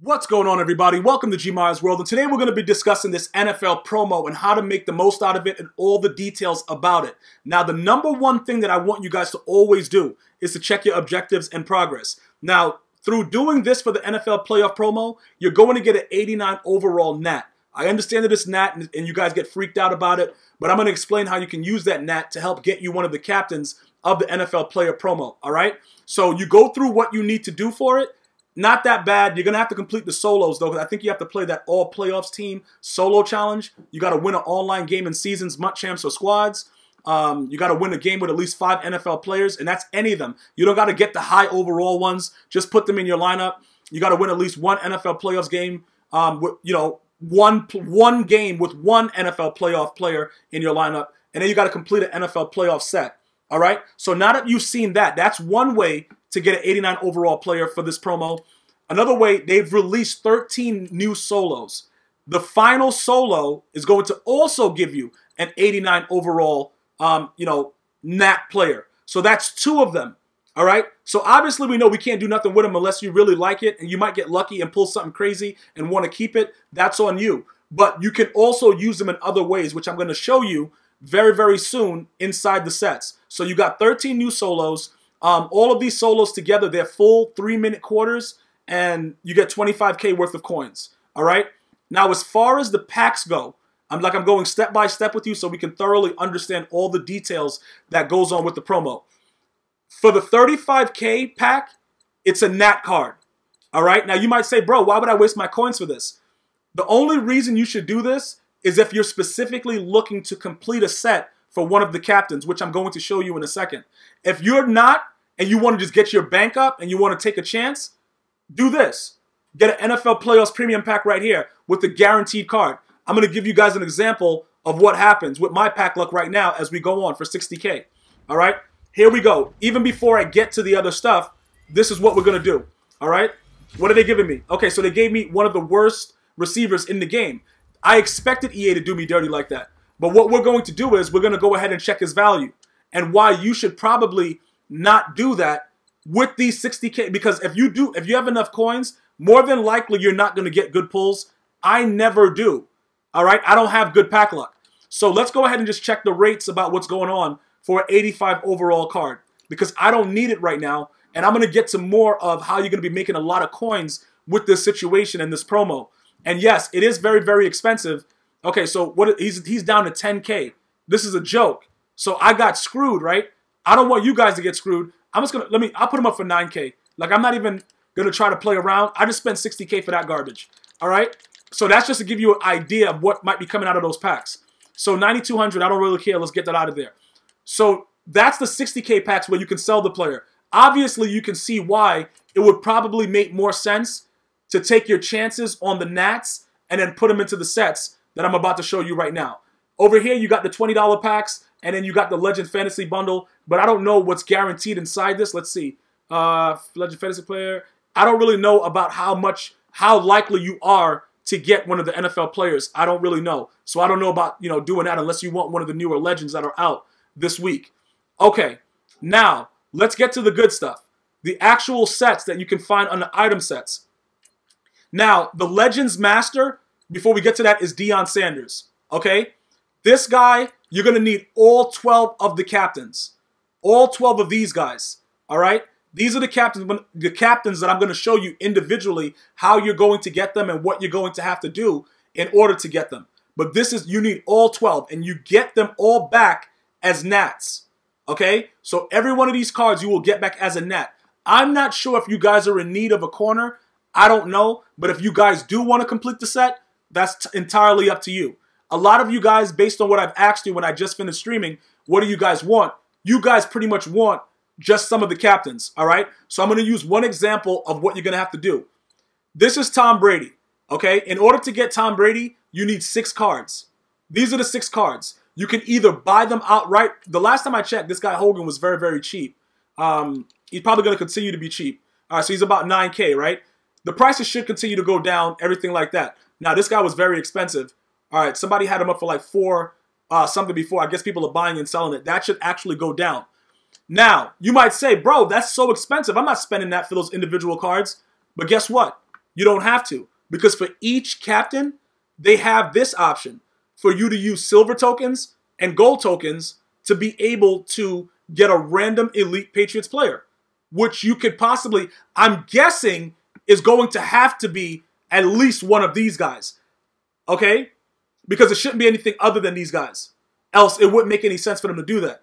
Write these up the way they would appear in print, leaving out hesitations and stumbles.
What's going on, everybody? Welcome to GmiasWorld, and today we're going to be discussing this NFL promo and how to make the most out of it and all the details about it. Now, the number one thing that I want you guys to always do is to check your objectives and progress. Now, through doing this for the NFL playoff promo, you're going to get an 89 overall NAT. I understand that it's NAT and you guys get freaked out about it, but I'm going to explain how you can use that NAT to help get you one of the captains of the NFL player promo, all right? So you go through what you need to do for it. Not that bad. You're going to have to complete the solos, though, because I think you have to play that all-playoffs team solo challenge. You got to win an online game in seasons, MUT champs, or squads. You got to win a game with at least 5 NFL players, and that's any of them. You don't got to get the high overall ones. Just put them in your lineup. You got to win at least one NFL playoffs game, one game with one NFL playoff player in your lineup, and then you got to complete an NFL playoff set. All right? So now that you've seen that, that's one way to get an 89 overall player for this promo. Another way, they've released 13 new solos. The final solo is going to also give you an 89 overall, NAT player. So that's 2 of them. All right? So obviously we know we can't do nothing with them unless you really like it, and you might get lucky and pull something crazy and want to keep it. That's on you. But you can also use them in other ways, which I'm going to show you very, very soon inside the sets. So you got 13 new solos. All of these solos together, they're full 3-minute quarters, and you get 25K worth of coins. All right? Now, as far as the packs go, I'm going step by step with you so we can thoroughly understand all the details that goes on with the promo. For the 35K pack, it's a NAT card. All right? Now, you might say, bro, why would I waste my coins for this? The only reason you should do this is if you're specifically looking to complete a set for one of the captains, which I'm going to show you in a second. If you're not, and you want to just get your bank up and you want to take a chance, do this. Get an NFL Playoffs Premium Pack right here with the guaranteed card. I'm going to give you guys an example of what happens with my pack luck right now as we go on for 60K. All right? Here we go. Even before I get to the other stuff, this is what we're going to do. All right? What are they giving me? Okay, so they gave me one of the worst receivers in the game. I expected EA to do me dirty like that. But what we're going to do is we're going to go ahead and check his value and why you should probably not do that with these 60K. Because if you have enough coins, more than likely you're not going to get good pulls. I never do. All right? I don't have good pack luck. So let's go ahead and just check the rates about what's going on for an 85 overall card. Because I don't need it right now. And I'm going to get to more of how you're going to be making a lot of coins with this situation and this promo. And yes, it is very, very expensive. Okay, so he's down to 10K. This is a joke. So I got screwed, right? I don't want you guys to get screwed. I'm just I'll put him up for 9K. Like, I'm not even gonna try to play around. I just spent 60K for that garbage. All right? So that's just to give you an idea of what might be coming out of those packs. So 9,200, I don't really care. Let's get that out of there. So that's the 60K packs where you can sell the player. Obviously, you can see why it would probably make more sense to take your chances on the Nats and then put them into the sets that I'm about to show you right now. Over here, you got the $20 packs, and then you got the Legend Fantasy Bundle, but I don't know what's guaranteed inside this. Let's see. Legend Fantasy Player. I don't really know about how likely you are to get one of the NFL players. I don't really know. So I don't know about, doing that unless you want one of the newer Legends that are out this week. Okay, now, let's get to the good stuff. The actual sets that you can find on the item sets. Now, the Legends Master, before we get to that, is Deion Sanders, okay? This guy, you're going to need all 12 of the captains. All 12 of these guys, all right? These are the captains that I'm going to show you individually how you're going to get them and what you're going to have to do in order to get them. But you need all 12, and you get them all back as Nats, okay? So every one of these cards you will get back as a Nat. I'm not sure if you guys are in need of a corner. I don't know, but if you guys do want to complete the set, that's entirely up to you. A lot of you guys, based on what I've asked you when I just finished streaming, what do you guys want? You guys pretty much want just some of the captains, all right? So I'm going to use one example of what you're going to have to do. This is Tom Brady, okay? In order to get Tom Brady, you need 6 cards. These are the 6 cards. You can either buy them outright. The last time I checked, this guy Hogan was very, very cheap. He's probably going to continue to be cheap. All right, so he's about 9K, right? The prices should continue to go down, everything like that. Now, this guy was very expensive. All right, somebody had him up for like 4 something before. I guess people are buying and selling it. That should actually go down. Now, you might say, bro, that's so expensive. I'm not spending that for those individual cards. But guess what? You don't have to, because for each captain, they have this option for you to use silver tokens and gold tokens to be able to get a random elite Patriots player, which you could possibly, I'm guessing, is going to have to be at least one of these guys, okay? Because it shouldn't be anything other than these guys. Else, it wouldn't make any sense for them to do that.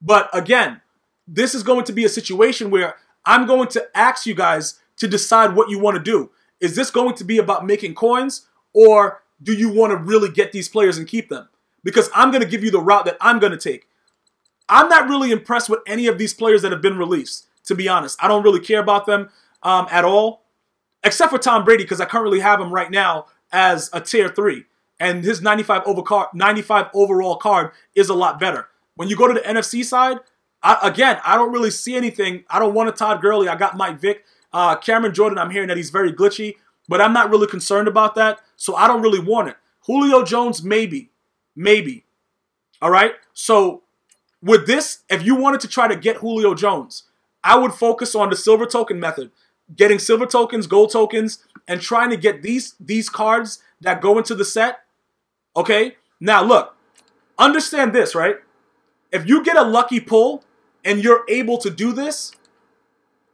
But again, this is going to be a situation where I'm going to ask you guys to decide what you want to do. Is this going to be about making coins, or do you want to really get these players and keep them? Because I'm going to give you the route that I'm going to take. I'm not really impressed with any of these players that have been released, to be honest. I don't really care about them at all, except for Tom Brady, because I currently have him right now as a tier 3. And his 95 overall card is a lot better. When you go to the NFC side, again, I don't really see anything. I don't want a Todd Gurley. I got Mike Vick. Cameron Jordan, I'm hearing that he's very glitchy, but I'm not really concerned about that, so I don't really want it. Julio Jones, maybe. Maybe. All right? So with this, if you wanted to try to get Julio Jones, I would focus on the silver token method, getting silver tokens, gold tokens, and trying to get these cards that go into the set. Okay? Now, look. Understand this, right? If you get a lucky pull and you're able to do this,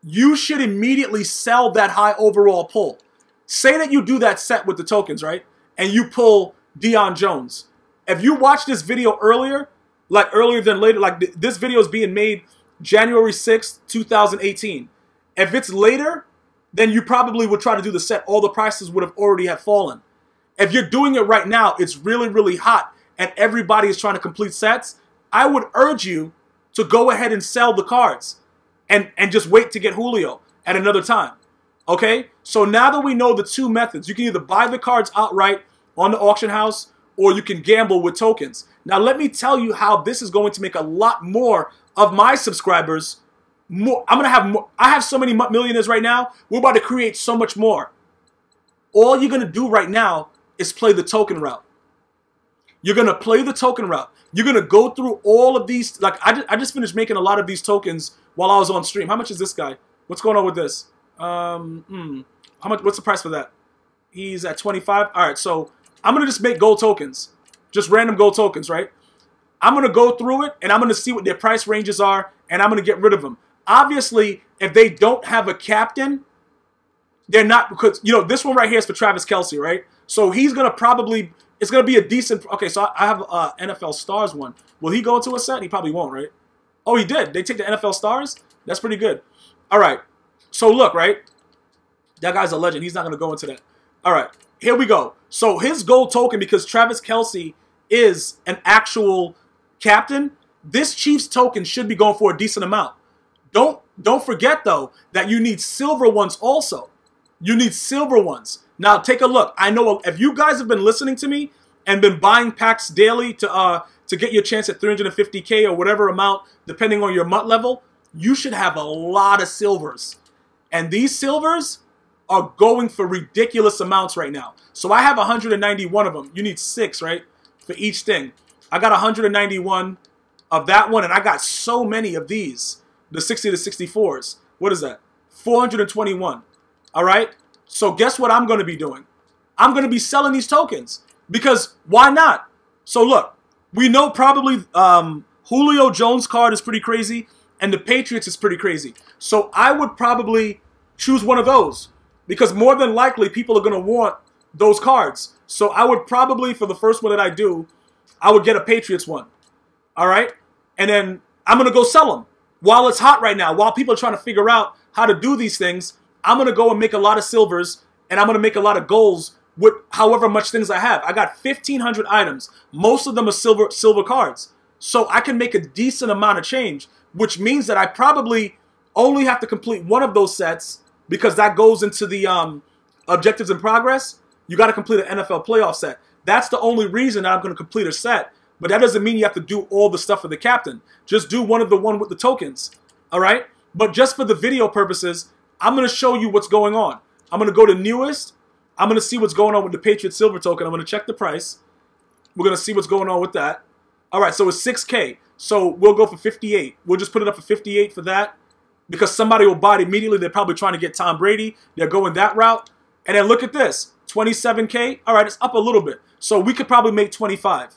you should immediately sell that high overall pull. Say that you do that set with the tokens, right? And you pull Deion Jones. If you watch this video earlier, like earlier than later, like this video is being made January 6th, 2018. If it's later, then you probably would try to do the set. All the prices would have already have fallen. If you're doing it right now, it's really, really hot, and everybody is trying to complete sets. I would urge you to go ahead and sell the cards and just wait to get Julio at another time. Okay? So now that we know the two methods, you can either buy the cards outright on the auction house, or you can gamble with tokens. Now let me tell you how this is going to make a lot more of my subscribers more. I have so many millionaires right now. We're about to create so much more. All you're going to do right now is play the token route. You're going to play the token route. You're going to go through all of these. Like I just finished making a lot of these tokens while I was on stream. How much is this guy? What's going on with this? How much? What's the price for that? He's at 25. All right, so I'm going to just make gold tokens. Just random gold tokens, right? I'm going to go through it, and I'm going to see what their price ranges are, and I'm going to get rid of them. Obviously, if they don't have a captain, they're not, because, you know, this one right here is for Travis Kelce, right? So he's going to probably, it's going to be a decent, okay, so I have NFL Stars one. Will he go into a set? He probably won't, right? Oh, he did. They take the NFL Stars? That's pretty good. All right. So look, right? That guy's a legend. He's not going to go into that. All right. Here we go. So his gold token, because Travis Kelce is an actual captain, this Chiefs token should be going for a decent amount. Don't forget, though, that you need silver ones also. You need silver ones. Now, take a look. I know if you guys have been listening to me and been buying packs daily to get your chance at 350K or whatever amount, depending on your MUT level, you should have a lot of silvers. And these silvers are going for ridiculous amounts right now. So I have 191 of them. You need 6, right, for each thing. I got 191 of that one, and I got so many of these, the 60 to 64s. What is that? 421. All right? So guess what I'm going to be doing? I'm going to be selling these tokens, because why not? So look, we know probably Julio Jones card is pretty crazy, and the Patriots is pretty crazy. So I would probably choose one of those, because more than likely people are going to want those cards. So I would probably, for the first one that I do, I would get a Patriots one. All right? And then I'm going to go sell them while it's hot right now, while people are trying to figure out how to do these things. I'm going to go and make a lot of silvers, and I'm going to make a lot of golds with however much things I have. I got 1,500 items. Most of them are silver cards. So I can make a decent amount of change, which means that I probably only have to complete one of those sets, because that goes into the objectives in progress. You got to complete an NFL playoff set. That's the only reason that I'm going to complete a set. But that doesn't mean you have to do all the stuff for the captain. Just do one with the tokens. All right? But just for the video purposes, I'm going to show you what's going on. I'm going to go to newest. I'm going to see what's going on with the Patriot Silver token. I'm going to check the price. We're going to see what's going on with that. All right, so it's 6K. So we'll go for 58. We'll just put it up for 58 for that, because somebody will buy it immediately. They're probably trying to get Tom Brady. They're going that route. And then look at this, 27K. All right, it's up a little bit. So we could probably make 25.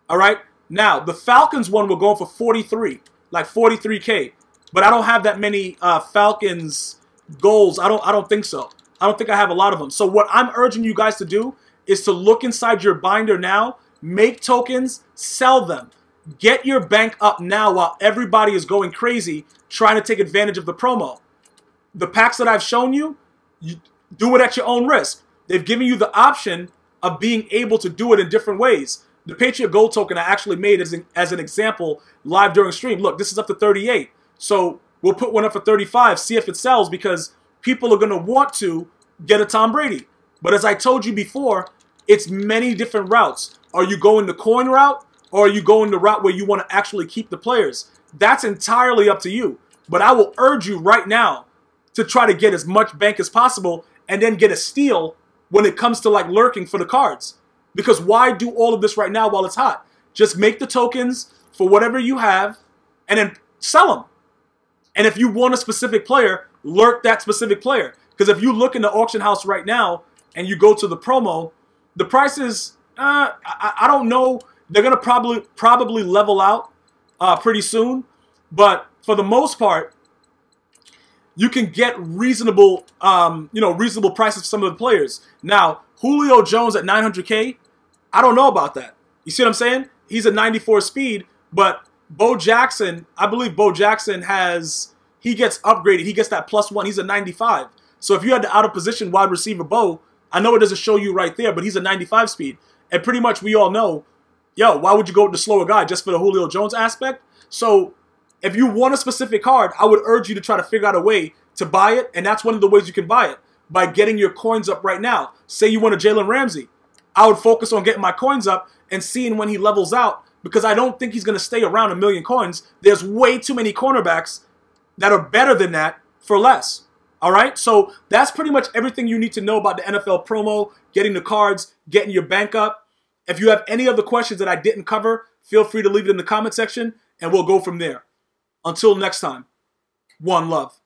All right. Now, the Falcons one will go for 43, like 43K. But I don't have that many Falcons goals. I don't think so. I don't think I have a lot of them. So what I'm urging you guys to do is to look inside your binder now, make tokens, sell them. Get your bank up now while everybody is going crazy trying to take advantage of the promo. The packs that I've shown you, you do it at your own risk. They've given you the option of being able to do it in different ways. The Patriot Gold token I actually made as an example live during stream. Look, this is up to 38. So we'll put one up for 35, see if it sells, because people are going to want to get a Tom Brady. But as I told you before, it's many different routes. Are you going the coin route, or are you going the route where you want to actually keep the players? That's entirely up to you. But I will urge you right now to try to get as much bank as possible and then get a steal when it comes to like lurking for the cards. Because why do all of this right now while it's hot? Just make the tokens for whatever you have and then sell them. And if you want a specific player, lurk that specific player. Because if you look in the auction house right now and you go to the promo, the prices, I don't know. They're going to probably level out pretty soon. But for the most part, you can get reasonable, reasonable prices for some of the players. Now, Julio Jones at 900K, I don't know about that. You see what I'm saying? He's a 94 speed, but Bo Jackson, I believe Bo Jackson he gets upgraded. He gets that +1. He's a 95. So if you had the out of position wide receiver Bo, I know it doesn't show you right there, but he's a 95 speed. And pretty much we all know, yo, why would you go with the slower guy just for the Julio Jones aspect? So if you want a specific card, I would urge you to try to figure out a way to buy it. And that's one of the ways you can buy it, by getting your coins up right now. Say you want a Jalen Ramsey. I would focus on getting my coins up and seeing when he levels out, because I don't think he's going to stay around 1 million coins. There's way too many cornerbacks that are better than that for less. All right? So that's pretty much everything you need to know about the NFL promo, getting the cards, getting your bank up. If you have any other questions that I didn't cover, feel free to leave it in the comment section, and we'll go from there. Until next time, one love.